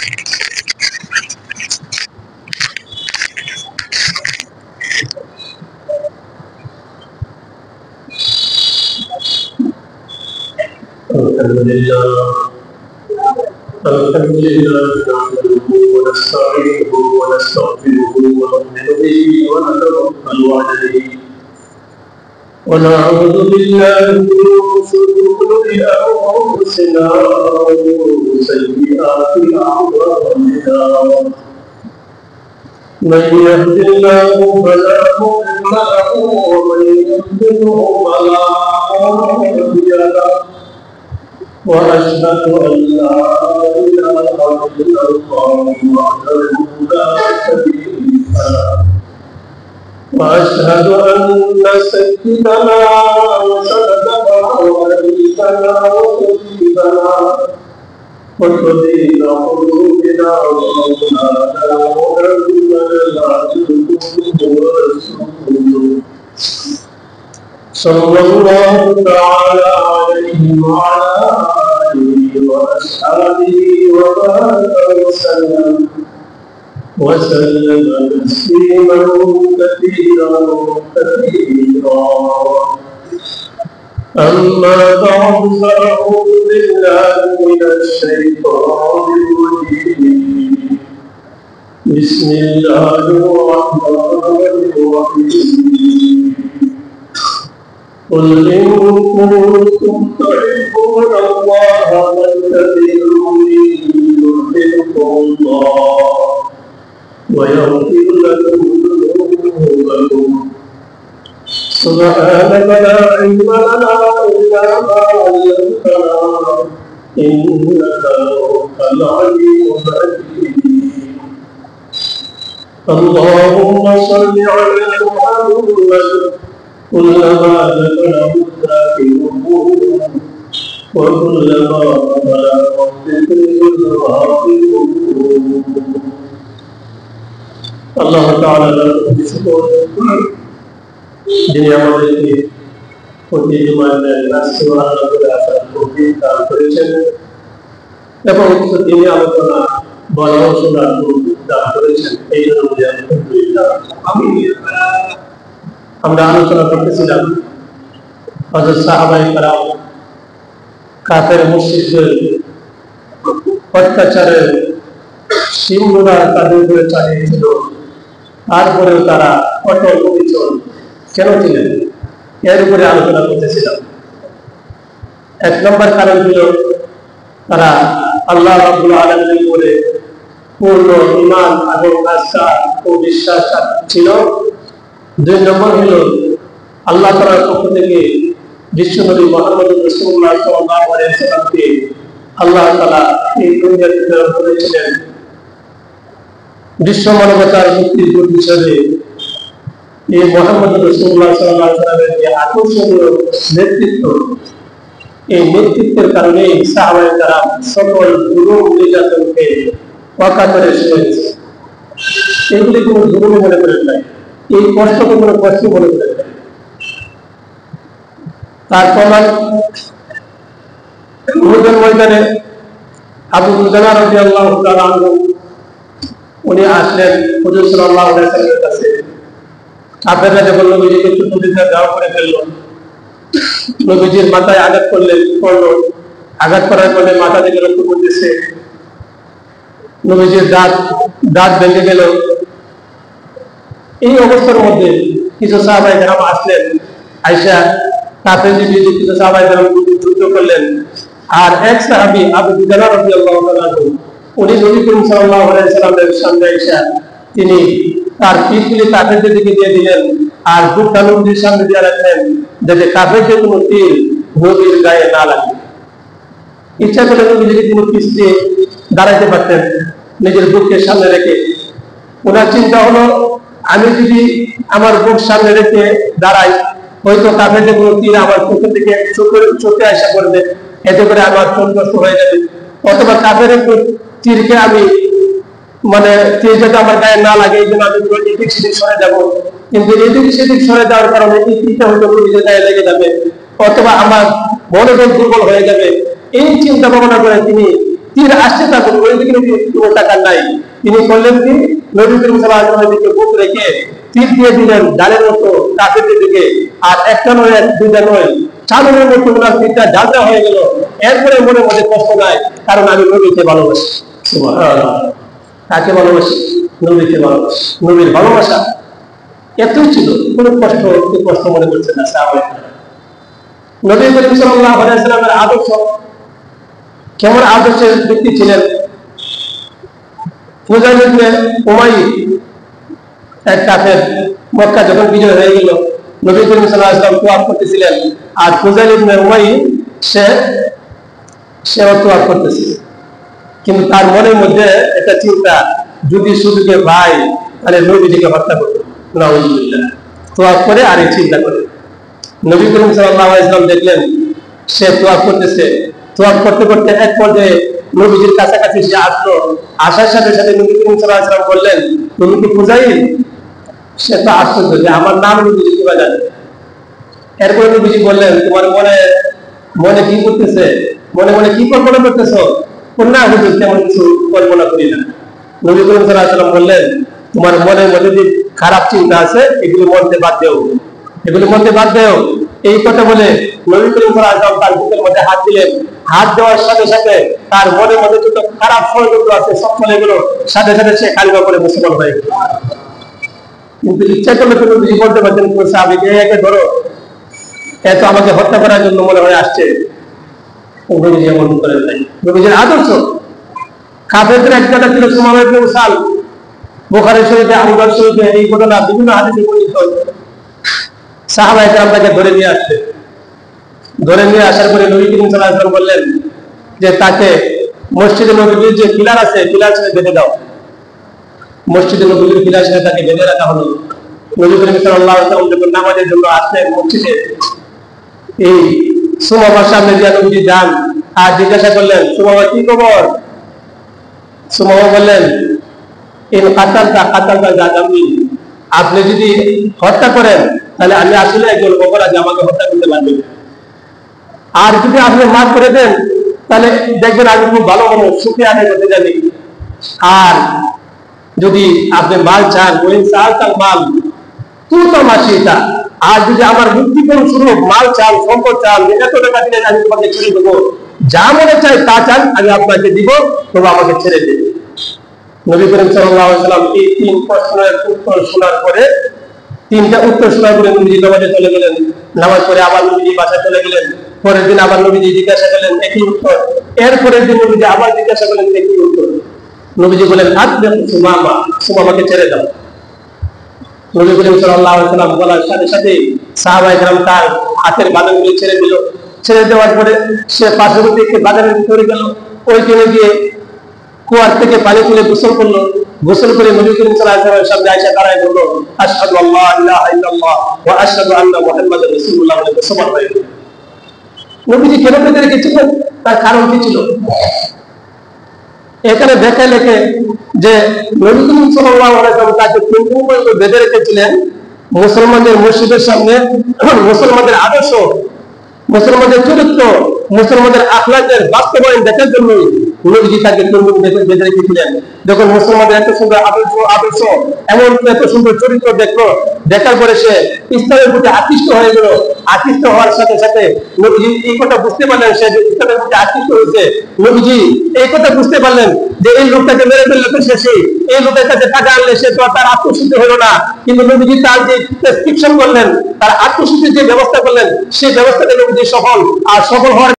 الحمد لله نحمده ونستعينه ونستغفره ونؤمن به ونتوكل عليه ونعوذ بالله من شرور انفسنا ومن سيئات اعمالنا من يهد الله فلا مضل له ومن يضلل فلا هادي له وأشهد أن لا إله إلا الله وحده لا شريك له وأشهد أن سيدنا وسندنا ونبينا وحبيبنا وطبيب قلوبنا ومولانا محمدا عبده ورسوله صلى الله تعالى عليه وعلى آله وأصحابه وبارك وسلم تسليما كثيرا أما بعد فأعوذ بالله من الشيطان الرجيم بسم الله الرحمن الرحيم قل إن كنتم تحبون الله فاتبعوني يحببكم الله ويغفر لكم ذنوبكم سبحانك لا علم لنا إلا ما علمتنا إنك أنت العليم الحكيم اللهم صل على محمد كلما ذكره الذاكرون وكلما بلغ الذكر الغافلون الله تعالى যিনি আমাদেরকে প্রতি জুমায় দান করেছেন এবং তিনি আলোচনা বলা ও শোনার দান করেছেন এই জন্য আমরা আলোচনা করতেছিলাম হযরত সাহাবায়ে কেরাম কাফের মুশরিকদের অত্যাচারের সীমানা তাদের উপরে চালিয়েছিল, তারপরেও তারা অটল অবিচল কেন ছিলেন এর উপরে আলোচনা করতেছিলাম। এক নম্বর কারণ ছিল তারা আল্লাহ রাব্বুল আলামিনের উপরে পূর্ণ ঈমান এবং আস্থা ও বিশ্বাস ছিল। দুই নম্বর হলো আল্লাহ তাআলার পক্ষ থেকে বিশ্বনবী মুহাম্মদ রাসূলুল্লাহ সাল্লাল্লাহু আলাইহি ওয়াসাল্লামকে আল্লাহ তাআলা এই দুনিয়াতে প্রেরণ করেছিলেন বিশ্ব মানবতার মুক্তির দূত হিসেবে। এই মুহাম্মদ রাসূলুল্লাহ সাল্লাল্লাহু আলাইহি ওয়াসাল্লামের যে আকর্ষণীয় নেতৃত্ব, এই নেতৃত্বের কারণে সাহাবায়ে কেরাম সকল জুলুম নির্যাতনকে অকাতরে সয়েছে। এগুলি কোনো জুলুম মনে করেন নাই, এই কষ্টকে কোনো কষ্ট মনে করেন নাই। তার প্রমাণ উহুদের ময়দানে আবু দুজানা রাদিয়াল্লাহু তাআলা আনহু উনি আসলেন হুজুর সাল্লাল্লাহু আলাইহি ওয়াসাল্লামের কাছে। কাফেররা যখন নবীজিকে চতুর্দিকে দাও করে ফেলল, নবীজির মাথায় আঘাত করল, আঘাত করার ফলে মাথা থেকে রক্ত পড়তেছে, নবীজির দাঁত ভেঙে গেল। এই অবস্থার মধ্যে কিছু সাহাবায়ে কেরাম আসলেন, আয়েশা কাফেরদের বিরুদ্ধে কিছু সাহাবায়ে কেরাম যুদ্ধ করলেন। আর এক সাহাবী আবু দুজানা রাদিয়াল্লাহু তাআলা উনি নবী করিম সাল্লাল্লাহু আলাইহি ওয়াসাল্লামের সামনে এসে তিনি তার পিঠগুলি কাফেরদের দিকে দিয়ে দিলেন আর বুকটা নবীর সামনে দিয়ে রাখলেন যাতে কাফেরদের কোনো তীর নবীর গায়ে না লাগে। ইচ্ছা করলে নবীজিকে তিনি পিছনে দাঁড়াইতে পারতেন নিজের বুককে সামনে রেখে। ওনার চিন্তা হলো, আমি যদি আমার বুক সামনে রেখে দাঁড়াই, হয়তো কাফেরদের কোনো তীর আমার চোখের দিকে চোখে আসা করবে, এতে করে আমার চোখ নষ্ট হয়ে যাবে। অথবা কাফেরের তীরকে আমি তীর যাতে আমার গায়ে না লাগে এই জন্য আমি এদিক সেদিক সরে যাবো, কিন্তু এদিক সেদিক সরে যাওয়ার কারণে এই তীরটা হয়তো নিজের গায়ে লেগে যাবে, অথবা আমার মনোযোগ দুর্বল হয়ে যাবে। এই চিন্তা ভাবনা করে তিনি তীর আসছে তারপর ওই দিকে কোনো টাকা নাই, তিনি করলেন কি নবী করিম সাল্লাল্লাহু আলাইহি ওয়াসাল্লামের দিকে বুক রেখে তীর দিয়ে দিলেন ডালের মতো কাফেরদের দিকে। আর একটা নয় দুইটা নয়, চাদরের মতো ওনার তীরটা ঝাঁঝরা হয়ে গেল। এরপরে মনে মনে কষ্ট নাই, কারণ আমি নবীকে ভালোবাসি। সুবহানাল্লাহ। কাকে ভালোবাসি? নবীকে ভালোবাসি। নবীর ভালোবাসা এতই ছিল, কোনো কষ্ট মনে করছে না সাহাবায়ে কেরাম। নবী করিম সাল্লাল্লাহু আলাইহি ওয়াসাল্লামের আদর্শ কেমন আদর্শের ব্যক্তি ছিলেন? ফুজাইল ইবনে উমাইয়া এক কাফের মক্কা যখন বিজয় হয়ে গেল, নবী করিম সাল্লাল্লাহু আলাইহি ওয়াসাল্লাম তোয়াফ করতেছিলেন, আর ফুজাইল ইবনে উমাইয়া সে তোয়াফ করতেছিল। কিন্তু তার মনের মধ্যে একটা চিন্তা, যদি শুধুকে ভাই তাহলে নবীজিকে হত্যা করবে। নাউজুবিল্লাহ। তোয়াফ করে আর এই চিন্তা করে নবী করিম সাল্লাল্লাহু আলাইহি ওয়াসাল্লাম দেখলেন সে তোয়াফ করতেছে। তোয়াফ করতে করতে এক পর্যায়ে নবীজির কাছাকাছি সে আসলো। আসার সাথে সাথে নবী করিম সাল্লাল্লাহু আলাইহি ওয়াসাল্লাম বললেন, তুমি কি ফুজাইল? সে তো আশ্চর্য যে আমার নাম নবীজি কিভাবে জানে। এরপরে নবীজি বললেন, তোমার মনে কি করতেছে, মনে মনে কি কল্পনা করতেছো? না হুজুর, তেমন কিছু কল্পনা করি না। নবী করিম সাল্লাল্লাহু আলাইহি ওয়াসাল্লাম বললেন, তোমার মনের মধ্যে যে খারাপ চিন্তা আছে এগুলো মনতে বাদ দেও, এগুলো মনতে বাদ দেও। এই কথা বলে নবী করিম সাল্লাল্লাহু আলাইহি ওয়াসাল্লাম তার বুকের মধ্যে হাত দিলেন। হাত দেওয়ার সাথে সাথে তার মনের মধ্যে যত খারাপ ষড়যন্ত্র আছে সব চলে গেল। সাথে সাথে সে কালিমা পড়ে মুসলমান হয়ে গেল। কিন্তু ইচ্ছা করলে তো নবীজি বলতে পারতেন, সাহাবীকে একে ধরো, এত আমাকে হত্যা করার জন্য মনে হয় আসছে। নবীজি এমন করেন নাই। নবীজির আদর্শ কাফেরদের একটা ছিল সুমামা ইবনে উসাল। বুখারী শরীফে, আবু দাউদ শরীফে এই ঘটনা বিভিন্ন হাদিসে বর্ণিত। সাহাবায়ে কেরাম তাকে ধরে নিয়ে আসছে। ধরে নিয়ে আসার পরে নবী করিম সাল্লাল্লাহু আলাইহি ওয়াসাল্লাম বললেন যে তাকে মসজিদে নববীর যে পিলার আছে পিলার ছেড়ে বেঁধে দাও। মসজিদে নববীর পিলার ছেড়ে তাকে বেঁধে রাখা হলো। নবী করিম সাল্লাল্লাহু আলাইহি ওয়াসাল্লাম যখন নামাজের জন্য আসলেন মসজিদে, এই সুমামার সামনে দিয়ে নবীজি যান আর জিজ্ঞাসা করলেন, সুমামা কি খবর? সুমামা বললেন, ইন কাতালতা কাতালতা জাযামি, আপনি যদি হত্যা করেন তাহলে আমি আসলে একজন অপরাধী, আমাকে হত্যা করতে পারবেন। আর যদি আপনি মাফ করে দেন তাহলে দেখবেন আমি খুব ভালো মানুষ, সুখে আদায় করতে জানি। আর যদি আপনি মাল চান, ওই চাল তার মাল তুই তো মাসিটা, আর যদি আমার মুক্তিপণ স্বরূপ মাল চাল, সম্পদ চাল, এত টাকা দিলে আমি তোমাকে ছেড়ে দেবো, যা মনে চাই তা চান আমি আপনাকে দিব, তবে আমাকে ছেড়ে দেবে। নবী করিম সাল্লাল্লাহু আলাইহি ওয়াসাল্লাম এই তিন প্রশ্নের উত্তর শোনার পরে, তিনটা উত্তর শোনার পরে নবীজি নামাজে চলে গেলেন। নামাজ পড়ে আবার নবীজি বাসায় চলে গেলেন। পরের দিন আবার নবীজি জিজ্ঞাসা করলেন, একই উত্তর। এরপরের দিন নবীজি আবার জিজ্ঞাসা করলেন, একই উত্তর। নবীজি বলেন, সুমামা, সুমামাকে ছেড়ে দাও। নবী করিম সাল্লাল্লাহু আলাইহি ওয়াসাল্লাম বলার সাথে সাথে সাহাবায়ে কেরাম তার হাতের বাঁধনগুলি ছেড়ে দিল। ছেড়ে দেওয়ার পরে সে পার্শ্ববর্তী একটি বাজারের ভিতরে গেল। ওইখানে গিয়ে কুয়ার থেকে পানি তুলে গোসল করলো। গোসল করে নবী করিম সাল্লাল্লাহু আলাইহি ওয়াসাল্লামের সামনে আয়েশা দাঁড়ায় বলল, আশহাদু আল্লা ইলাহা ইল্লাল্লাহ ওয়া আশহাদু আন্না মুহাম্মাদার রাসূলুল্লাহ বলে মুসলমান হয়ে গেল। নবীজি কেন বেঁধে রেখেছিলেন? তার কারণ কি ছিল? এখানে দেখা লেখে যে নবী করিম সাল্লাল্লাহু আলাইহি ওয়াসাল্লাম তাকে বেঁধে রেখেছিলেন মুসলমানদের মসজিদের সামনে, মুসলমানদের আদর্শ, মুসলমানদের চরিত্র, মুসলমানদের আখলাকের বাস্তবায়ন দেখার জন্য নবীজি তাকে বেঁধে রেখেছিলেন। যখন মুসলমানদের এত সুন্দর আদর্শ এমন এত সুন্দর চরিত্র দেখলো, দেখার পরে সে ইসলামের প্রতি আকৃষ্ট হয়ে গেল। আকৃষ্ট হওয়ার সাথে সাথে নবীজি এই কথা বুঝতে পারলেন, সে ইসলামের প্রতি আকৃষ্ট হয়েছে। নবীজি এই কথা বুঝতে পারলেন যে এই লোকটাকে মেরে ফেললে তো শেষই, এই লোকের কাছে টাকা আনলে সে তো তার আত্মশুদ্ধি হলো না। কিন্তু নবীজি তার যে প্রেসক্রিপশন করলেন, তার আত্মশুদ্ধির যে ব্যবস্থা করলেন, সেই ব্যবস্থাটা নবীজি সফল। আর সফল হওয়ার